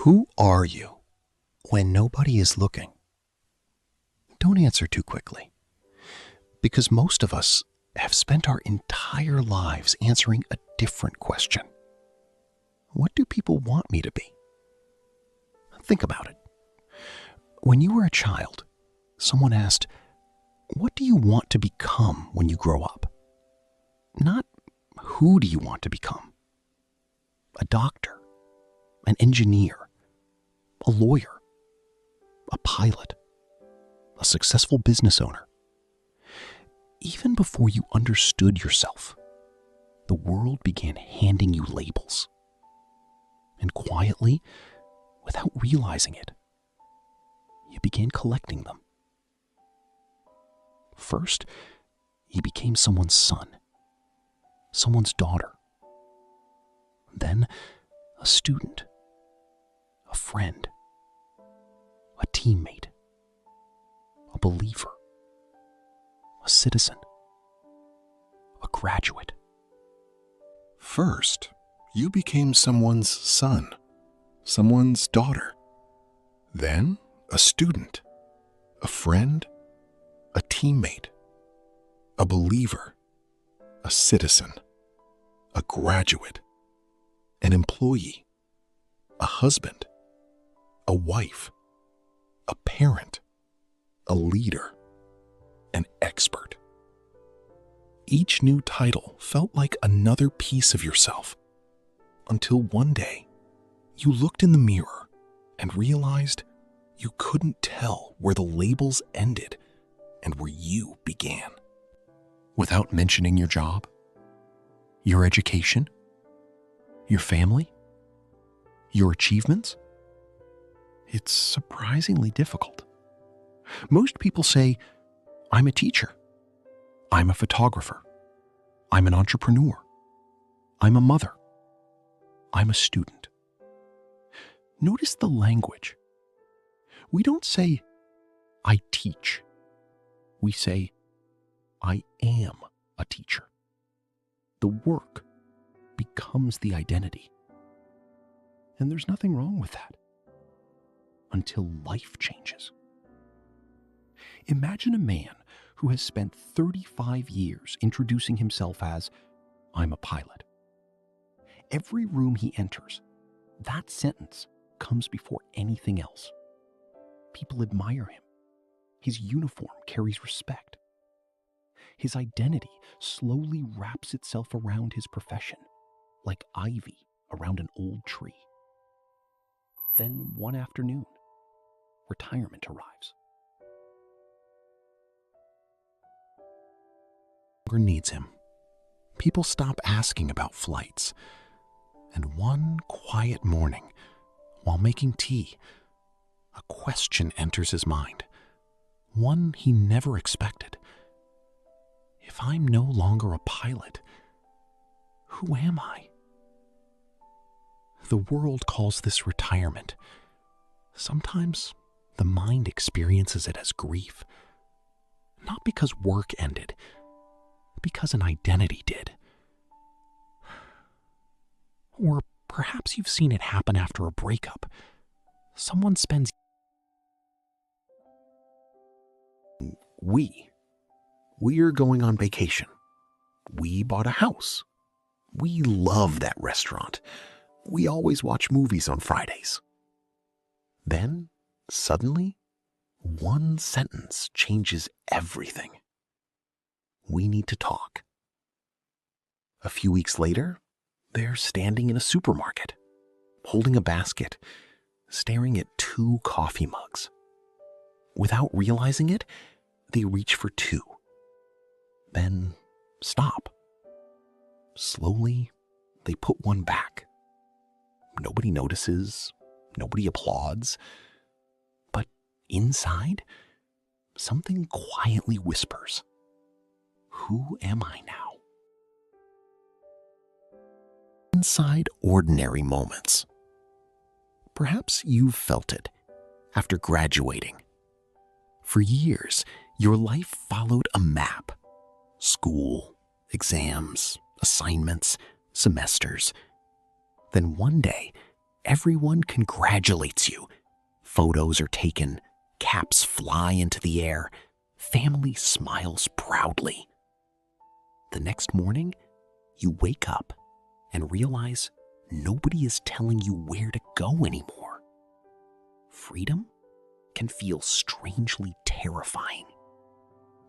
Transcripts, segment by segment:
Who are you when nobody is looking? Don't answer too quickly, because most of us have spent our entire lives answering a different question. What do people want me to be? Think about it. When you were a child, someone asked, "What do you want to become when you grow up?" Not, "Who do you want to become?" A doctor, an engineer, a lawyer, a pilot, a successful business owner. Even before you understood yourself, the world began handing you labels. And quietly, without realizing it, you began collecting them. First, you became someone's son, someone's daughter. Then, a student, a friend, a teammate, a believer, a citizen, a graduate. First, you became someone's son, someone's daughter. Then, a student, a friend, a teammate, a believer, a citizen, a graduate, an employee, a husband, a wife, a parent, a leader, an expert. Each new title felt like another piece of yourself, until one day you looked in the mirror and realized you couldn't tell where the labels ended and where you began. Without mentioning your job, your education, your family, your achievements, it's surprisingly difficult. Most people say, "I'm a teacher. I'm a photographer. I'm an entrepreneur. I'm a mother. I'm a student." Notice the language. We don't say, "I teach." We say, "I am a teacher." The work becomes the identity. And there's nothing wrong with that, until life changes. Imagine a man who has spent 35 years introducing himself as, "I'm a pilot." Every room he enters, that sentence comes before anything else. People admire him. His uniform carries respect. His identity slowly wraps itself around his profession, like ivy around an old tree. Then one afternoon, retirement arrives. Needs him. People stop asking about flights. And one quiet morning, while making tea, a question enters his mind. One he never expected. If I'm no longer a pilot, who am I? The world calls this retirement. Sometimes the mind experiences it as grief. Not because work ended, because an identity did. Or perhaps you've seen it happen after a breakup. Someone spends... We're going on vacation. We bought a house. We love that restaurant. We always watch movies on Fridays. Then, suddenly, one sentence changes everything. We need to talk. A few weeks later, they're standing in a supermarket, holding a basket, staring at 2 coffee mugs. Without realizing it, they reach for 2. Then stop. Slowly, they put one back. Nobody notices, nobody applauds. But inside, something quietly whispers, "Who am I now?" Inside ordinary moments. Perhaps you've felt it after graduating. For years, your life followed a map. School, exams, assignments, semesters. Then one day, Everyone congratulates you. Photos are taken, caps fly into the air, family smiles proudly. The next morning, you wake up and realize nobody is telling you where to go anymore. Freedom can feel strangely terrifying.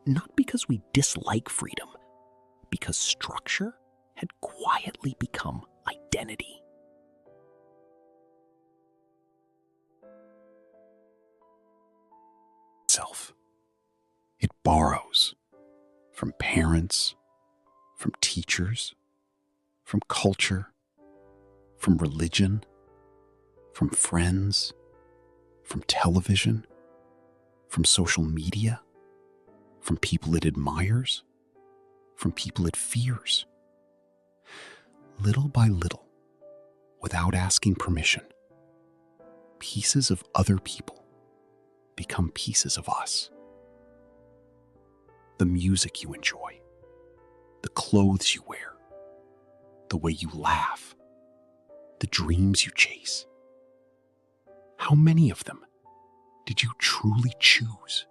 Not because we dislike freedom, because structure had quietly become identity. Self. It borrows from parents, from teachers, from culture, from religion, from friends, from television, from social media, from people it admires, from people it fears. Little by little, without asking permission, pieces of other people become pieces of us. The music you enjoy, the clothes you wear, the way you laugh, the dreams you chase. How many of them did you truly choose?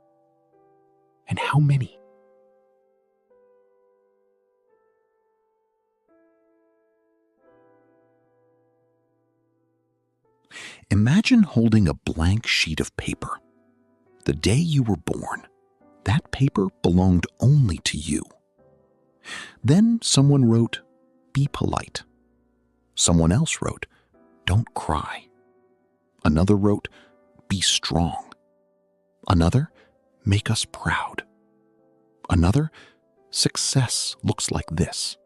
And how many? Imagine holding a blank sheet of paper. The day you were born, that paper belonged only to you. Then someone wrote, "Be polite." Someone else wrote, "Don't cry." Another wrote, "Be strong." Another, "Make us proud." Another, "Success looks like this.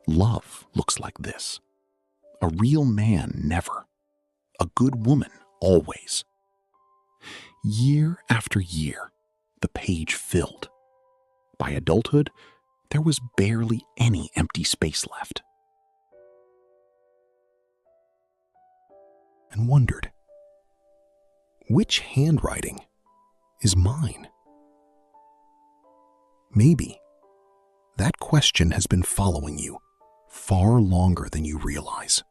Love looks like this. A real man never. A good woman always." Year after year, the page filled. By adulthood, there was barely any empty space left. And wondered, which handwriting is mine? Maybe that question has been following you far longer than you realize.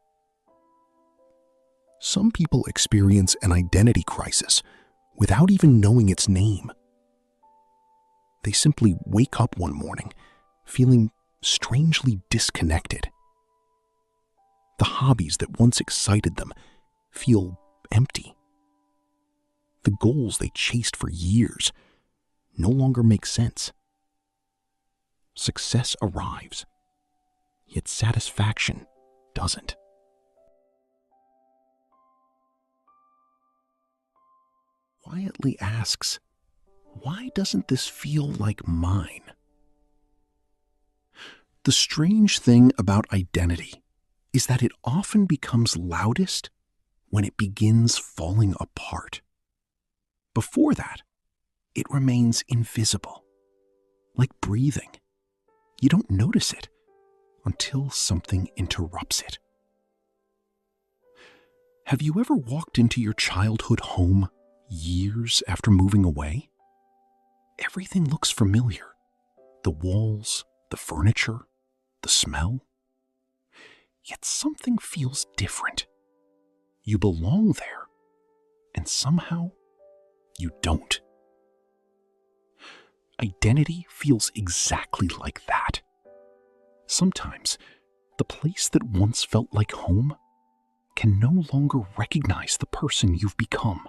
Some people experience an identity crisis without even knowing its name. They simply wake up one morning feeling strangely disconnected. The hobbies that once excited them feel empty. The goals they chased for years no longer make sense. Success arrives, yet satisfaction doesn't. Quietly asks, why doesn't this feel like mine? The strange thing about identity is that it often becomes loudest when it begins falling apart. Before that, it remains invisible, like breathing. You don't notice it until something interrupts it. Have you ever walked into your childhood home years after moving away? Everything looks familiar. The walls, the furniture, the smell. Yet something feels different. You belong there, and somehow you don't. Identity feels exactly like that. Sometimes the place that once felt like home can no longer recognize the person you've become.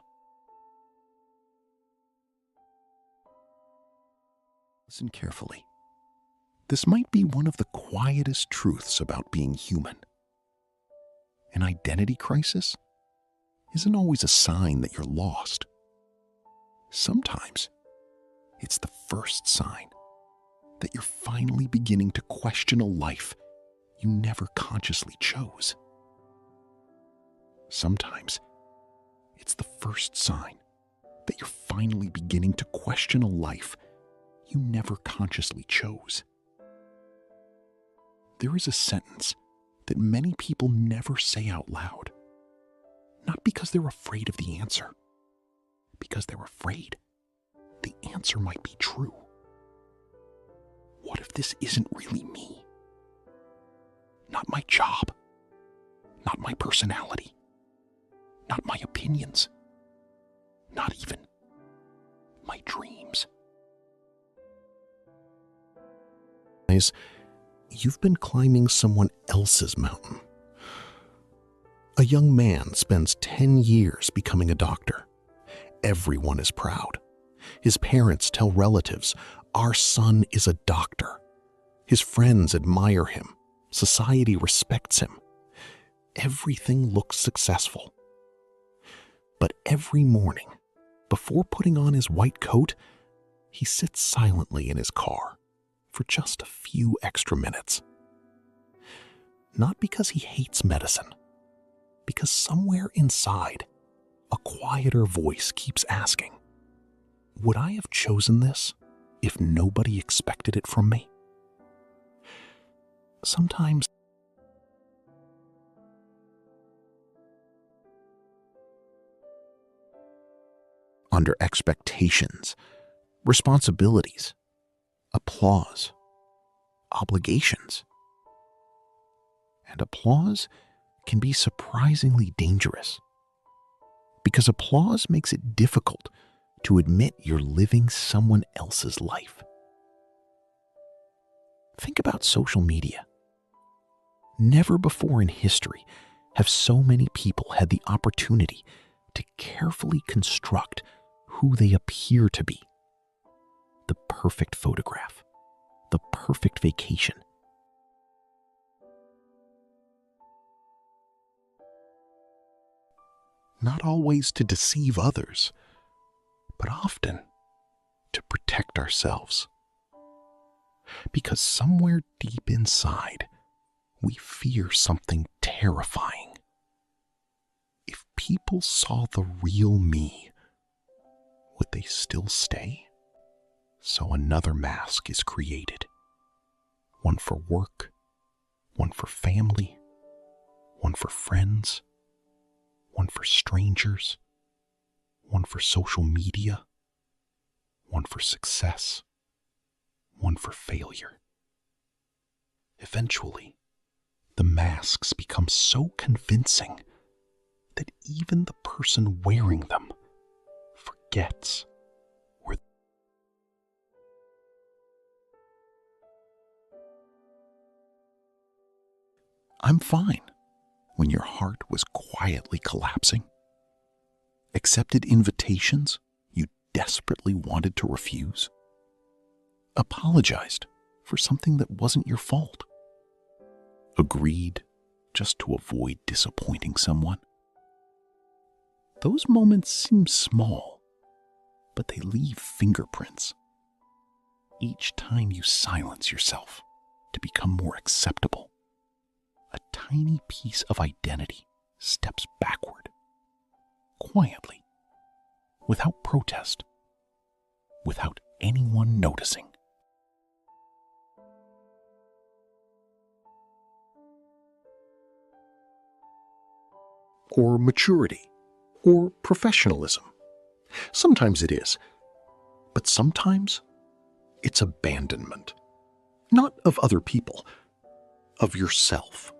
Listen carefully. This might be one of the quietest truths about being human. An identity crisis isn't always a sign that you're lost. Sometimes it's the first sign that you're finally beginning to question a life you never consciously chose. Sometimes it's the first sign that you're finally beginning to question a life you never consciously chose. There is a sentence that many people never say out loud, not because they're afraid of the answer, because they're afraid the answer might be true. What if this isn't really me? Not my job, not my personality, not my opinions, not even my dreams. You've been climbing someone else's mountain. A young man spends 10 years becoming a doctor. Everyone is proud. His parents tell relatives, "Our son is a doctor." His friends admire him. Society respects him. Everything looks successful. But every morning, before putting on his white coat, he sits silently in his car for just a few extra minutes. Not because he hates medicine, because somewhere inside, a quieter voice keeps asking, would I have chosen this if nobody expected it from me? Sometimes under expectations, responsibilities, applause, obligations. And applause can be surprisingly dangerous, because applause makes it difficult to admit you're living someone else's life. Think about social media. Never before in history have so many people had the opportunity to carefully construct who they appear to be. The perfect photograph, the perfect vacation. Not always to deceive others, but often to protect ourselves. Because somewhere deep inside, we fear something terrifying. If people saw the real me, would they still stay? So another mask is created. One for work, one for family, one for friends, one for strangers, one for social media, one for success, one for failure. Eventually, the masks become so convincing that even the person wearing them forgets where. I'm fine when your heart was quietly collapsing. Accepted invitations you desperately wanted to refuse. Apologized for something that wasn't your fault. Agreed just to avoid disappointing someone. Those moments seem small, but they leave fingerprints. Each time you silence yourself to become more acceptable, a tiny piece of identity steps backward, quietly, without protest, without anyone noticing. Or maturity, or professionalism. Sometimes it is, but sometimes it's abandonment. Not of other people, of yourself.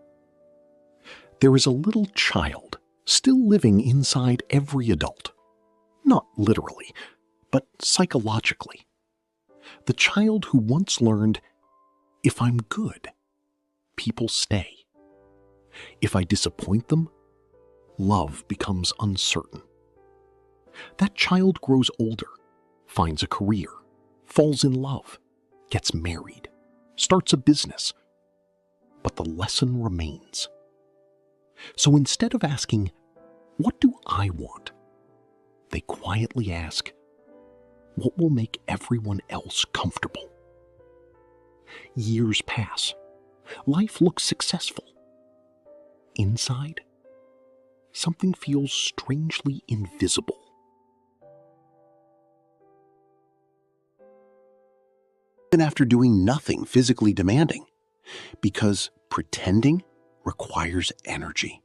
There is a little child still living inside every adult. Not literally, but psychologically. The child who once learned, if I'm good, people stay. If I disappoint them, love becomes uncertain. That child grows older, finds a career, falls in love, gets married, starts a business. But the lesson remains. So instead of asking, what do I want? They quietly ask, what will make everyone else comfortable? Years pass. Life looks successful. Inside, something feels strangely invisible. Even after doing nothing physically demanding, because pretending requires energy.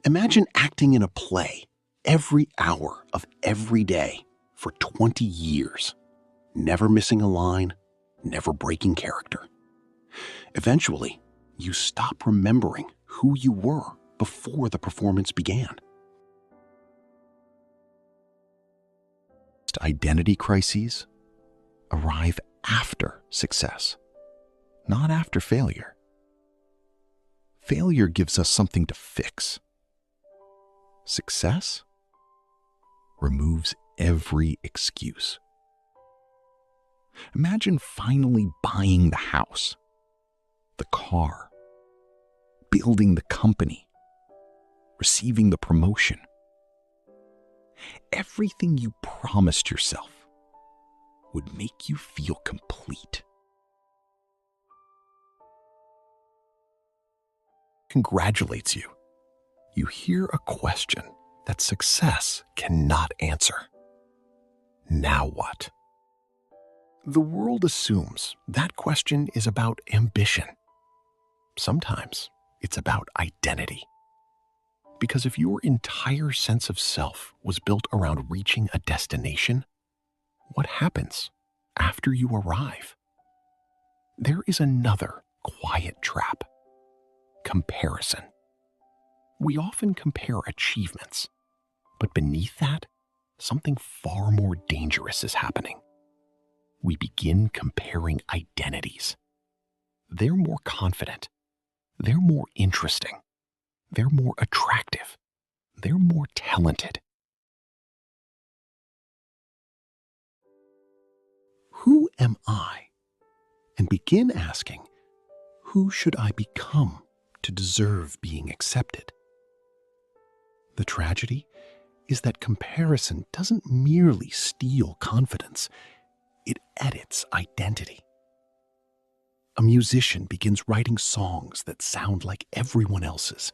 Imagine acting in a play every hour of every day for 20 years, never missing a line, never breaking character. Eventually, you stop remembering who you were before the performance began. identity crises arrive after success, not after failure. Failure gives us something to fix. Success removes every excuse. Imagine finally buying the house, the car, building the company, receiving the promotion. Everything you promised yourself would make you feel complete. Congratulates you. You hear a question that success cannot answer. Now what? The world assumes that question is about ambition. Sometimes it's about identity. Because if your entire sense of self was built around reaching a destination, what happens after you arrive? There is another quiet trap: comparison. We often compare achievements, but beneath that, something far more dangerous is happening. We begin comparing identities. They're more confident. They're more interesting. They're more attractive. They're more talented. Who am I? And begin asking, who should I become to deserve being accepted? The tragedy is that comparison doesn't merely steal confidence, it edits identity. A musician begins writing songs that sound like everyone else's.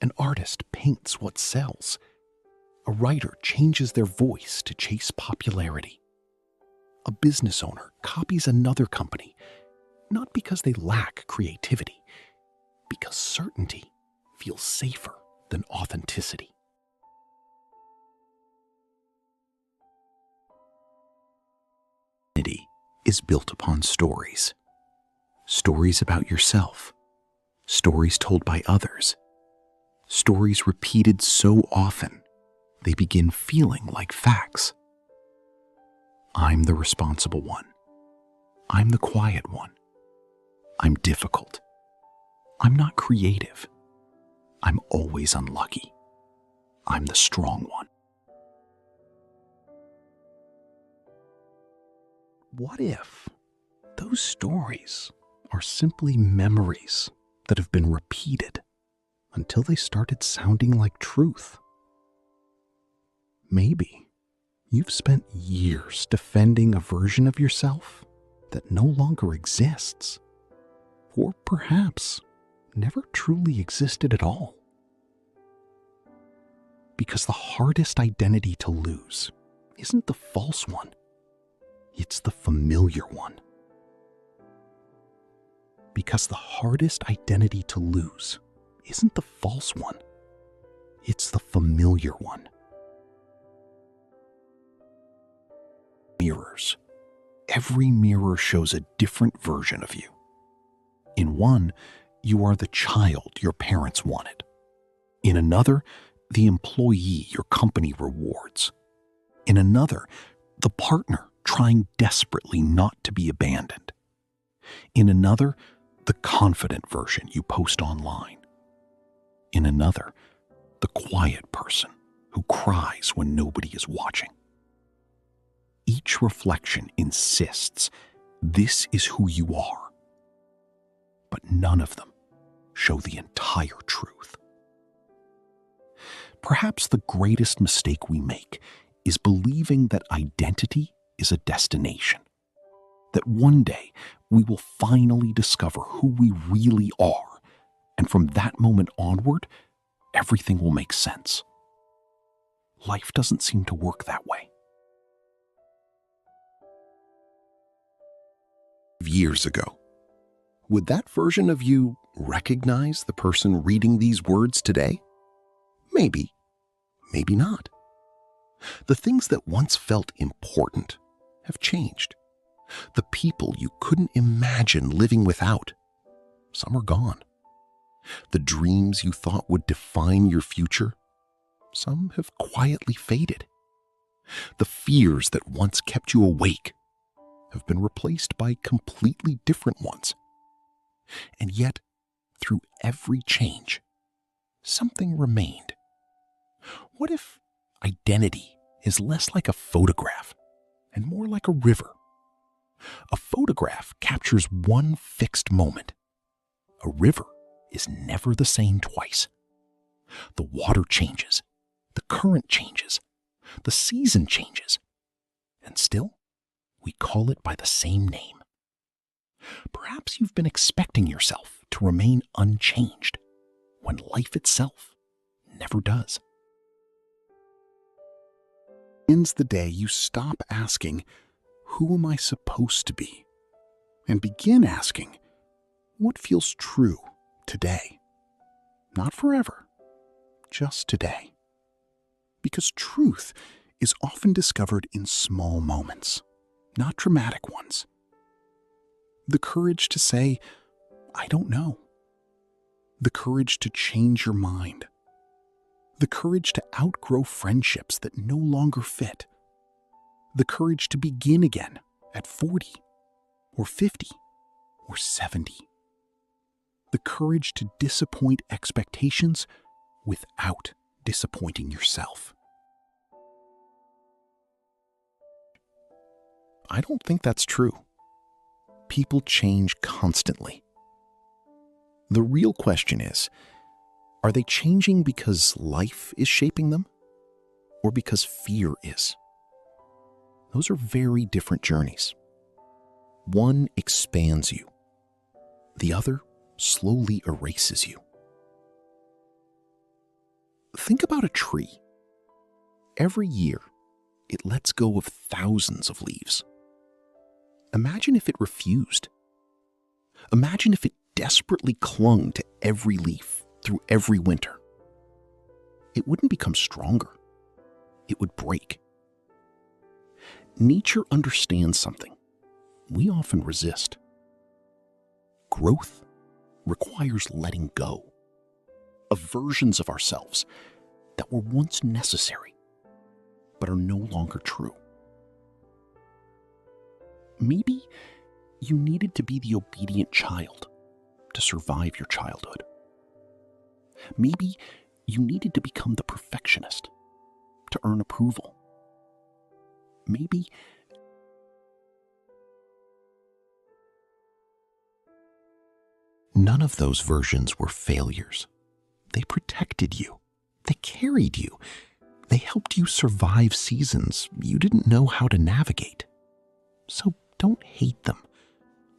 An artist paints what sells. A writer changes their voice to chase popularity. A business owner copies another company, not because they lack creativity, because certainty feels safer than authenticity. Identity is built upon stories. Stories about yourself. Stories told by others. Stories repeated so often, they begin feeling like facts. I'm the responsible one. I'm the quiet one. I'm difficult. I'm not creative. I'm always unlucky. I'm the strong one. What if those stories are simply memories that have been repeated until they started sounding like truth? Maybe you've spent years defending a version of yourself that no longer exists, or perhaps never truly existed at all. Because the hardest identity to lose isn't the false one, it's the familiar one. Because the hardest identity to lose isn't the false one, it's the familiar one. Mirrors. Every mirror shows a different version of you. In one, you are the child your parents wanted. In another, the employee your company rewards. In another, the partner trying desperately not to be abandoned. In another, the confident version you post online. In another, the quiet person who cries when nobody is watching. Each reflection insists this is who you are, but none of them show the entire truth. Perhaps the greatest mistake we make is believing that identity is a destination, that one day we will finally discover who we really are, and from that moment onward, everything will make sense. Life doesn't seem to work that way. Years ago, would that version of you recognize the person reading these words today? Maybe, maybe not. The things that once felt important have changed. The people you couldn't imagine living without, some are gone. The dreams you thought would define your future, some have quietly faded. The fears that once kept you awake have been replaced by completely different ones. And yet, through every change, something remained. What if identity is less like a photograph and more like a river? A photograph captures one fixed moment. A river is never the same twice. The water changes, the current changes, the season changes, and still we call it by the same name. Perhaps you've been expecting yourself to remain unchanged when life itself never does. Ends the day you stop asking, "Who am I supposed to be?" and begin asking, "What feels true today?" Not forever, just today. Because truth is often discovered in small moments, not dramatic ones. The courage to say, "I don't know." The courage to change your mind. The courage to outgrow friendships that no longer fit. The courage to begin again at 40 or 50 or 70. The courage to disappoint expectations without disappointing yourself. I don't think that's true. People change constantly. The real question is, are they changing because life is shaping them or because fear is? Those are very different journeys. One expands you. The other slowly erases you. Think about a tree. Every year, it lets go of thousands of leaves. Imagine if it refused. Imagine if it desperately clung to every leaf through every winter. It wouldn't become stronger. It would break. Nature understands something we often resist. Growth requires letting go of versions of ourselves that were once necessary but are no longer true. Maybe you needed to be the obedient child to survive your childhood. Maybe you needed to become the perfectionist to earn approval. Maybe none of those versions were failures. They protected you. They carried you. They helped you survive seasons you didn't know how to navigate. So don't hate them.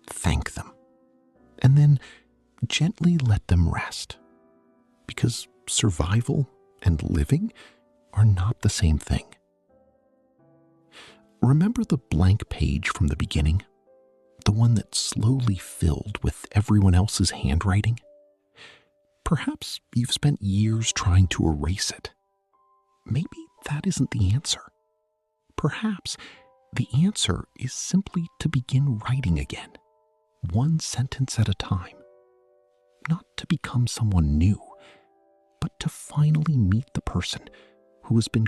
Thank them. And then gently let them rest. Because survival and living are not the same thing. Remember the blank page from the beginning? The one that slowly filled with everyone else's handwriting? Perhaps you've spent years trying to erase it. Maybe that isn't the answer. Perhaps the answer is simply to begin writing again, one sentence at a time. Not to become someone new, but to finally meet the person who has been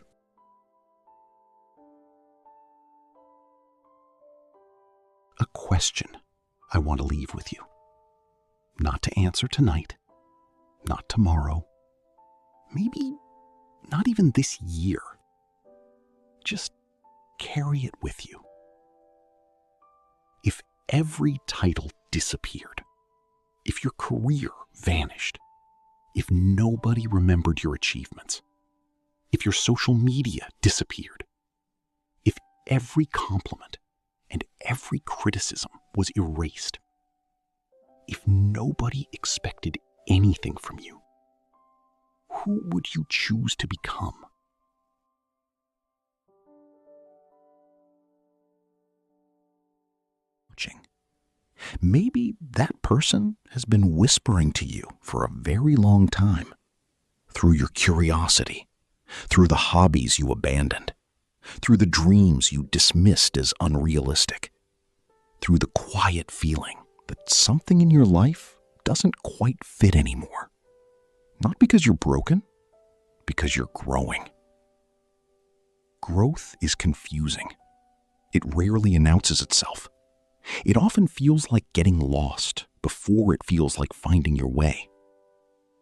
a question I want to leave with you. Not to answer tonight, not tomorrow, maybe not even this year. Just carry it with you. If every title disappeared, if your career vanished, if nobody remembered your achievements, if your social media disappeared, if every compliment and every criticism was erased, if nobody expected anything from you, who would you choose to become? Maybe that person has been whispering to you for a very long time, through your curiosity, through the hobbies you abandoned, through the dreams you dismissed as unrealistic, through the quiet feeling that something in your life doesn't quite fit anymore. Not because you're broken, because you're growing. growth is confusing. It rarely announces itself. It often feels like getting lost before it feels like finding your way.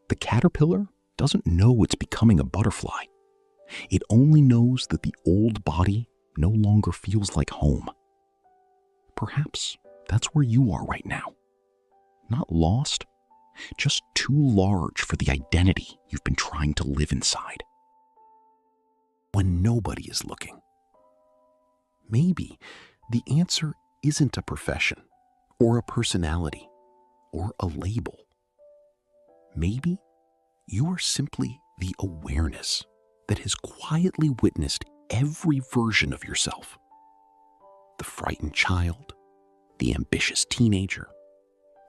The caterpillar doesn't know it's becoming a butterfly. It only knows that the old body no longer feels like home. Perhaps that's where you are right now. Not lost, just too large for the identity you've been trying to live inside. When nobody is looking, maybe the answer isn't a profession or a personality or a label. Maybe you are simply the awareness that has quietly witnessed every version of yourself. The frightened child, the ambitious teenager,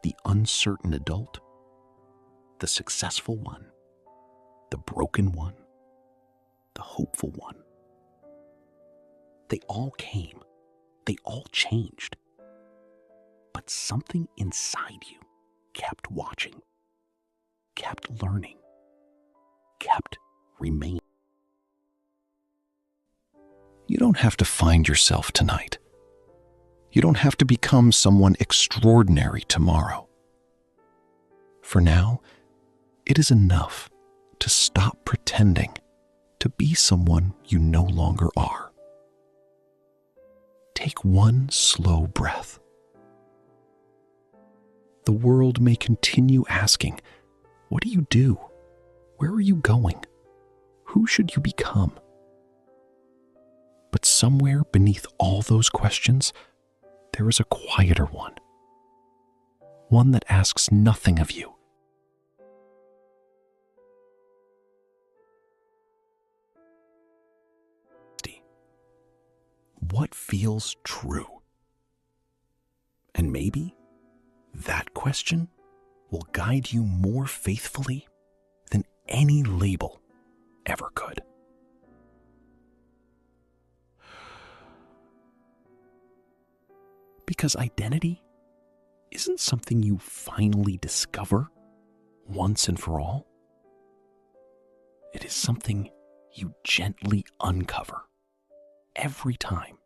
the uncertain adult, the successful one, the broken one, the hopeful one. They all came, they all changed. But something inside you kept watching, kept learning, kept remaining. You don't have to find yourself tonight. You don't have to become someone extraordinary tomorrow. For now, it is enough to stop pretending to be someone you no longer are. Take one slow breath. The world may continue asking, what do you do? Where are you going? Who should you become? But somewhere beneath all those questions, there is a quieter one that asks nothing of you. What feels true? And maybe that question will guide you more faithfully than any label ever could. Because identity isn't something you finally discover once and for all. It is something you gently uncover every time